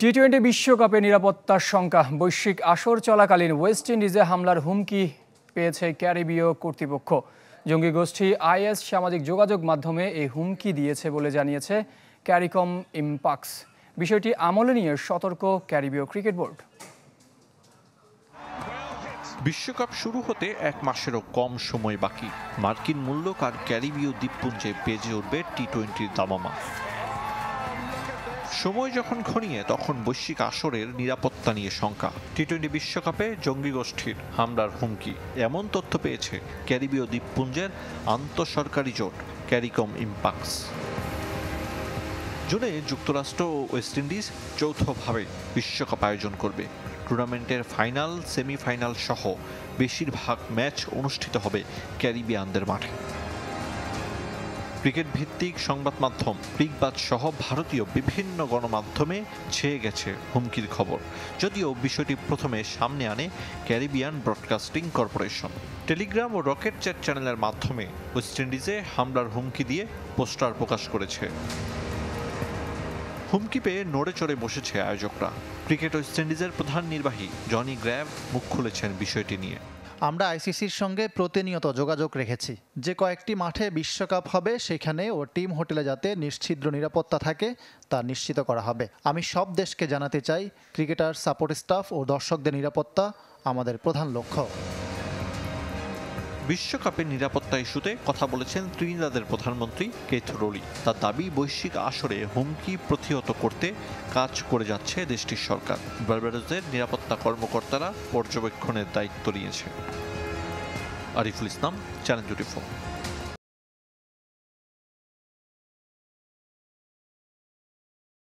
টি-20 বিশ্বকাপে নিরাপত্তার শঙ্কা। বৈশ্বিক আসর চলাকালীন ওয়েস্ট ইন্ডিজে হামলার হুমকি পেয়েছে ক্যারিবীয় কর্তৃপক্ষ। জঙ্গি গোষ্ঠী আইএস সামাজিক যোগাযোগ মাধ্যমে এই হুমকি দিয়েছে বলে জানিয়েছে ক্যারিকম ইম্পাক্স। বিষয়টি আমলে নিয়ে সতর্ক ক্যারিবীয় ক্রিকেট বোর্ড। বিশ্বকাপ শুরু হতে এক মাসেরও কম সময় বাকি। মার্কিন মূল্যক আর ক্যারিবীয় দ্বীপপুঞ্জে বেজে উঠবে টি-20 দামামা। সময় যখন ঘনিয়ে তখন বৈশ্বিক আসরের নিরাপত্তা নিয়ে শঙ্কা। টি-20 বিশ্বকাপে জঙ্গি গোষ্ঠীর হামলার হুমকি, এমন তথ্য পেয়েছে ক্যারিবীয় দ্বীপপুঞ্জের আন্তঃসরকারি জোট ক্যারিকম ইম্পাক্স। জুনে যুক্তরাষ্ট্র ও ওয়েস্ট ইন্ডিজ যৌথভাবে বিশ্বকাপ আয়োজন করবে। টুর্নামেন্টের ফাইনাল, সেমিফাইনাল সহ বেশিরভাগ ম্যাচ অনুষ্ঠিত হবে ক্যারিবিয়ানদের মাঠে। ক্রিকেট ভিত্তিক সংবাদ মাধ্যম ক্রিকবাজ সহ ভারতীয় বিভিন্ন গণমাধ্যমে ছেয়ে গেছে হুমকির খবর, যদিও বিষয়টি প্রথমে সামনে আনে ক্যারিবিয়ান ব্রডকাস্টিং কর্পোরেশন। টেলিগ্রাম ও রকেট চ্যাট চ্যানেলের মাধ্যমে ওয়েস্ট ইন্ডিজে হামলার হুমকি দিয়ে পোস্টার প্রকাশ করেছে। হুমকি পেয়ে নড়ে চড়ে বসেছে আয়োজকরা। ক্রিকেট ওয়েস্ট ইন্ডিজের প্রধান নির্বাহী জনি গ্র্যাভ মুখ খুলেছেন বিষয়টি নিয়ে। আমরা আইসিসির সঙ্গে প্রতিনিয়ত যোগাযোগ রেখেছি। যে কয়েকটি মাঠে বিশ্বকাপ হবে সেখানে ও টিম হোটেলে যাতে নিশ্ছিদ্র নিরাপত্তা থাকে তা নিশ্চিত করা হবে। আমি সব দেশকে জানাতে চাই, ক্রিকেটার, সাপোর্ট স্টাফ ও দর্শকদের নিরাপত্তা আমাদের প্রধান লক্ষ্য। বিশ্বকাপের নিরাপত্তা ইস্যুতে কথা বলেছেন ত্রিনিদাদের প্রধানমন্ত্রী কেথ রোলি। তার দাবি, বৈশ্বিক আসরে হুমকি প্রতিহত করতে কাজ করে যাচ্ছে দেশটির সরকার। বার্বাডোসের নিরাপত্তা কর্মকর্তারা পর্যবেক্ষণের দায়িত্ব নিয়েছে। আরিফুল ইসলাম, চ্যানেল 24।